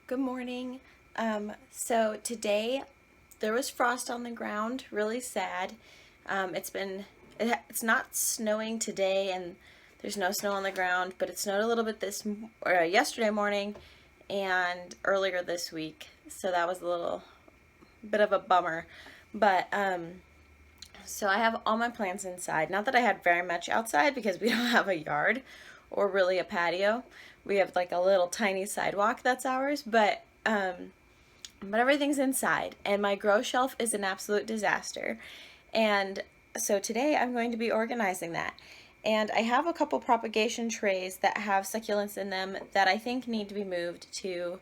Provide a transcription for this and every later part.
Good morning. So today there was frost on the ground, really sad. It's not snowing today, and there's no snow on the ground, but it snowed a little bit yesterday morning and earlier this week. So that was a little bit of a bummer. But so I have all my plants inside. Not that I had very much outside because we don't have a yard or really a patio. We have like a little tiny sidewalk that's ours, but everything's inside, and my grow shelf is an absolute disaster. And so today I'm going to be organizing that. And I have a couple propagation trays that have succulents in them that I think need to be moved to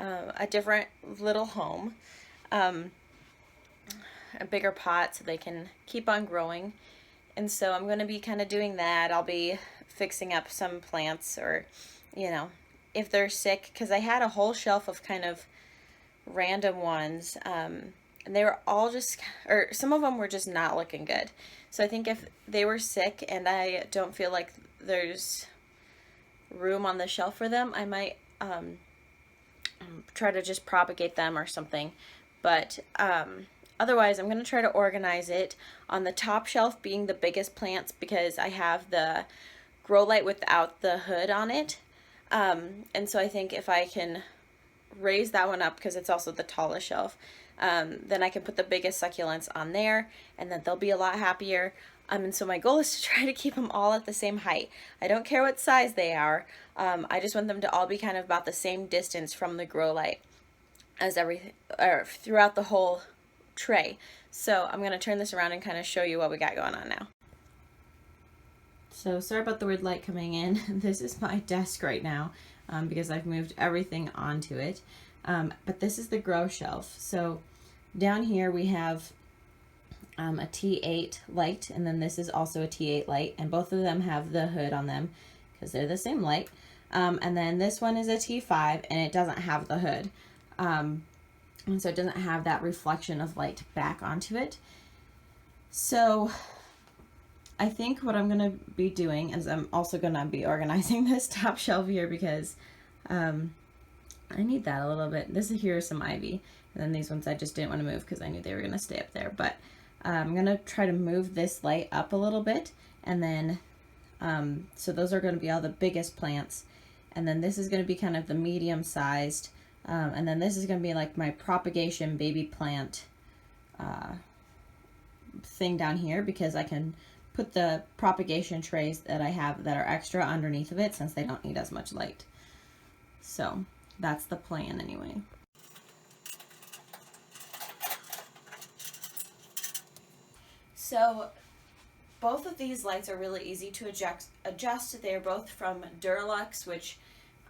a different little home, a bigger pot so they can keep on growing. And so I'm going to be kind of doing that. I'll be fixing up some plants, or, if they're sick, because I had a whole shelf of kind of random ones, and they were all or some of them were just not looking good. So I think if they were sick and I don't feel like there's room on the shelf for them, I might try to just propagate them or something. But otherwise, I'm going to try to organize it on the top shelf being the biggest plants, because I have the grow light without the hood on it. And so I think if I can raise that one up, because it's also the tallest shelf, then I can put the biggest succulents on there, and then they'll be a lot happier. And so my goal is to try to keep them all at the same height. I don't care what size they are. I just want them to all be kind of about the same distance from the grow light as everything, or throughout the whole tray. So I'm going to turn this around and kind of show you what we got going on now. So sorry about the weird light coming in. This is my desk right now, because I've moved everything onto it. But this is the grow shelf. So down here we have a T8 light, and then this is also a T8 light, and both of them have the hood on them because they're the same light. And then this one is a T5, and it doesn't have the hood. And so it doesn't have that reflection of light back onto it. So I think what I'm going to be doing is I'm also going to be organizing this top shelf here, because I need that a little bit. Here is some ivy, and then these ones I just didn't want to move because I knew they were going to stay up there. But I'm going to try to move this light up a little bit, and then so those are going to be all the biggest plants, and then this is going to be kind of the medium sized, and then this is going to be like my propagation baby plant thing down here, because I can put the propagation trays that I have that are extra underneath of it, since they don't need as much light. So that's the plan anyway. So both of these lights are really easy to adjust. They're both from Duralux, which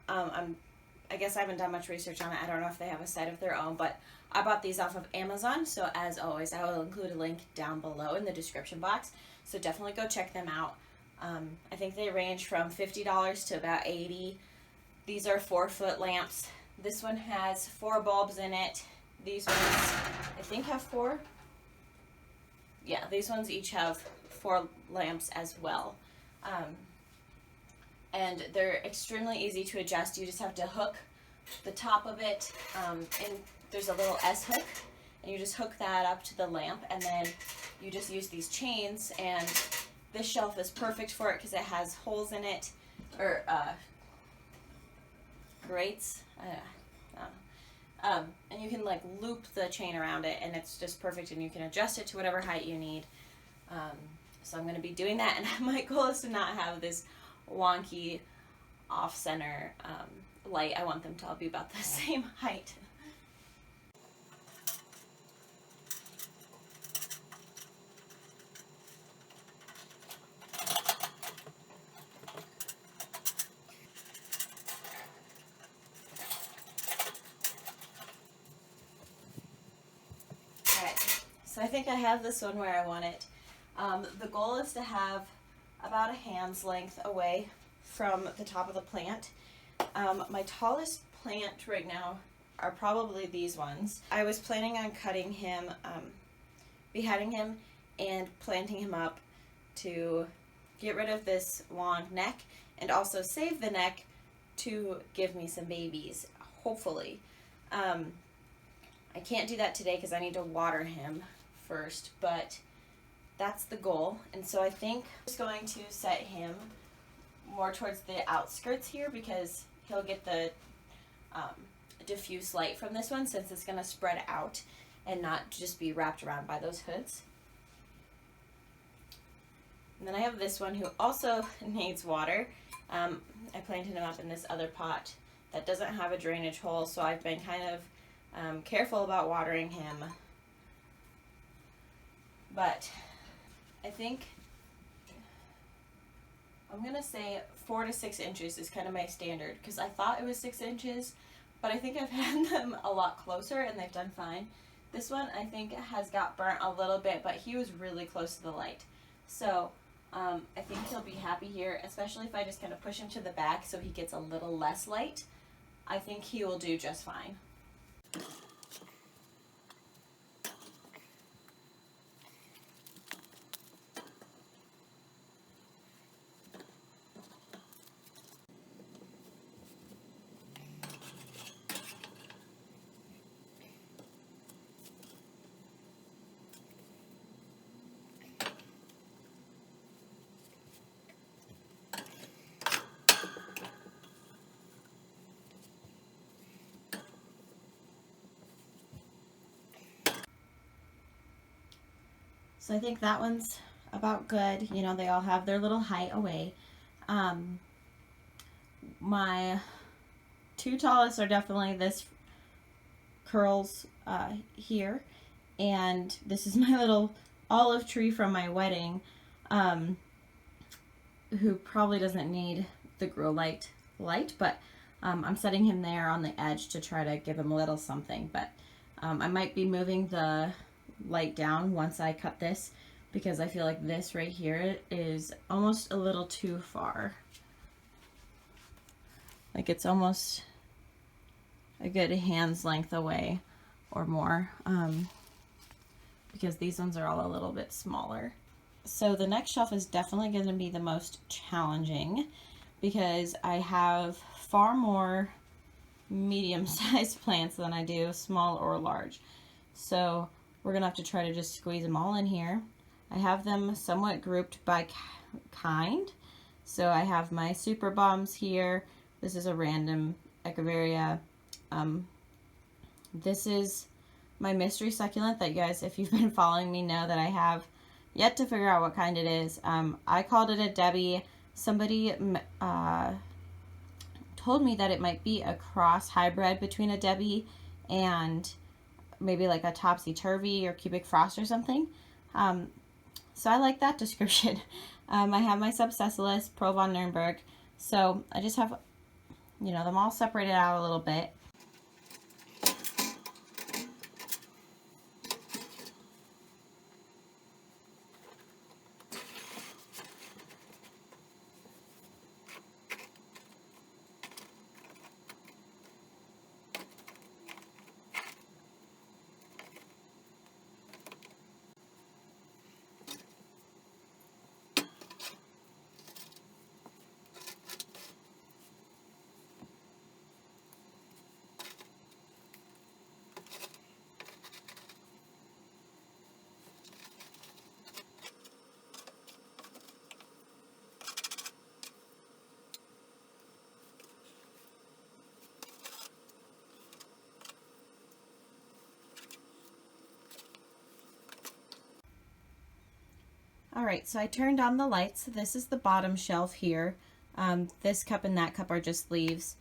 I guess I haven't done much research on it. I don't know if they have a site of their own, but I bought these off of Amazon. So as always, I will include a link down below in the description box. So definitely go check them out. I think they range from $50 to about $80. These are 4-foot lamps. This one has 4 bulbs in it. These ones, I think, have 4. Yeah, these ones each have 4 lamps as well. And they're extremely easy to adjust. You just have to hook the top of it, and there's a little S hook, and you just hook that up to the lamp, and then you just use these chains, and this shelf is perfect for it because it has holes in it, or grates, and you can like loop the chain around it, and it's just perfect, and you can adjust it to whatever height you need. So I'm going to be doing that, and my goal is to not have this wonky off-center light. I want them to all be about the same height. So I think I have this one where I want it. The goal is to have about a hand's length away from the top of the plant. My tallest plant right now are probably these ones. I was planning on cutting him, beheading him, and planting him up to get rid of this long neck, and also save the neck to give me some babies. hopefully. I can't do that today because I need to water him first, but that's the goal. And so I think I'm just going to set him more towards the outskirts here because he'll get the diffuse light from this one, since it's going to spread out and not just be wrapped around by those hoods. And then I have this one who also needs water. I planted him up in this other pot that doesn't have a drainage hole, so I've been kind of careful about watering him. But I think I'm going to say 4 to 6 inches is kind of my standard, because I thought it was 6 inches, but I think I've had them a lot closer and they've done fine. This one I think has got burnt a little bit, but he was really close to the light. So I think he'll be happy here, especially if I just kind of push him to the back so he gets a little less light. I think he will do just fine. So I think that one's about good. You know, they all have their little height away. My 2 tallest are definitely this curls here, and this is my little olive tree from my wedding, who probably doesn't need the grow light, but I'm setting him there on the edge to try to give him a little something. But I might be moving the light down once I cut this, because I feel like this right here is almost a little too far. Like it's almost a good hand's length away or more, because these ones are all a little bit smaller. So the next shelf is definitely going to be the most challenging, because I have far more medium-sized plants than I do small or large. So we're going to have to try to just squeeze them all in here. I have them somewhat grouped by kind. So I have my super bombs here. This is a random Echeveria. This is my mystery succulent that you guys, if you've been following me, know that I have yet to figure out what kind it is. I called it a Debbie. Somebody told me that it might be a cross hybrid between a Debbie and maybe like a topsy-turvy or cubic frost or something. So I like that description. I have my Subsessilis, Pro von Nürnberg. So I just have, you know, them all separated out a little bit. Alright, so I turned on the lights. This is the bottom shelf here. This cup and that cup are just leaves.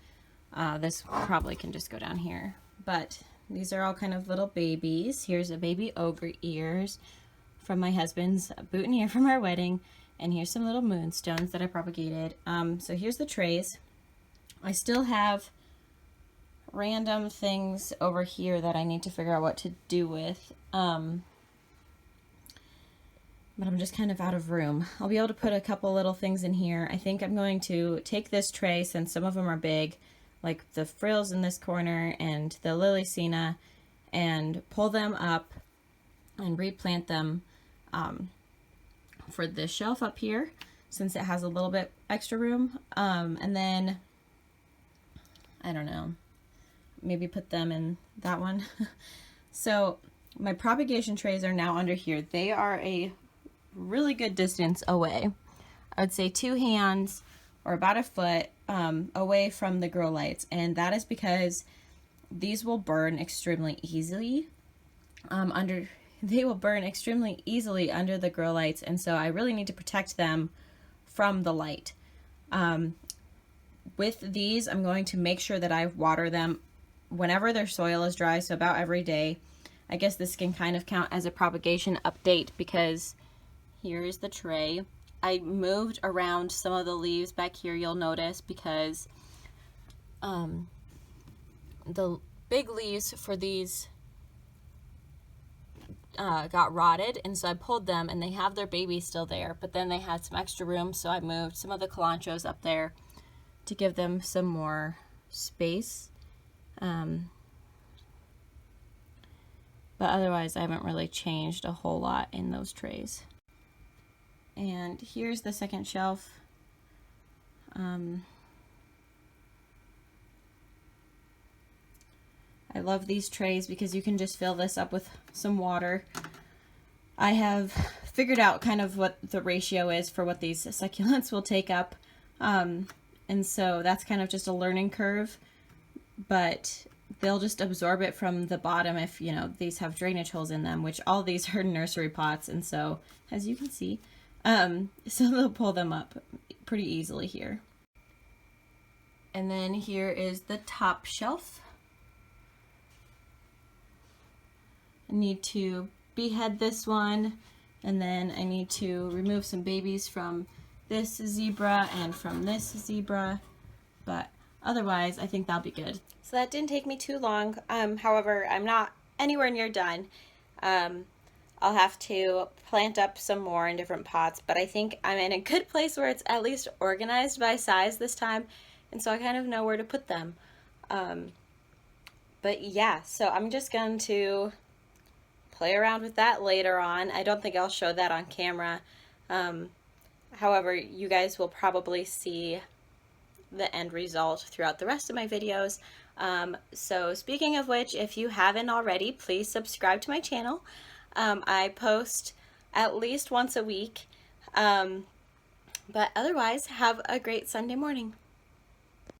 This probably can just go down here. But these are all kind of little babies. Here's a baby ogre ears from my husband's boutonniere from our wedding. And here's some little moonstones that I propagated. So here's the trays. I still have random things over here that I need to figure out what to do with. But I'm just kind of out of room. I'll be able to put a couple little things in here. I think I'm going to take this tray, since some of them are big, like the frills in this corner and the Lillicina, and pull them up and replant them for this shelf up here, since it has a little bit extra room. And then, I don't know, maybe put them in that one. So my propagation trays are now under here. They are a really good distance away. I would say 2 hands or about a foot away from the grow lights, and that is because these will burn extremely easily they will burn extremely easily under the grow lights, and so I really need to protect them from the light. With these, I'm going to make sure that I water them whenever their soil is dry, so about every day. I guess this can kind of count as a propagation update because here is the tray. I moved around some of the leaves back here, you'll notice, because the big leaves for these got rotted, and so I pulled them, and they have their babies still there, but then they had some extra room, so I moved some of the cilantros up there to give them some more space. But otherwise, I haven't really changed a whole lot in those trays. And here's the second shelf. I love these trays because you can just fill this up with some water. I have figured out kind of what the ratio is for what these succulents will take up. And so that's kind of just a learning curve, but they'll just absorb it from the bottom if, you know, these have drainage holes in them, which all these are nursery pots. And so, as you can see, so they'll pull them up pretty easily here. And then here is the top shelf. I need to behead this one, and then I need to remove some babies from this zebra and from this zebra, but otherwise I think that'll be good. So that didn't take me too long. However, I'm not anywhere near done. I'll have to plant up some more in different pots, but I think I'm in a good place where it's at least organized by size this time, and so I kind of know where to put them. But yeah, so I'm just going to play around with that later on. I don't think I'll show that on camera. However, you guys will probably see the end result throughout the rest of my videos. So speaking of which, if you haven't already, please subscribe to my channel. I post at least once a week. But otherwise, have a great Sunday morning.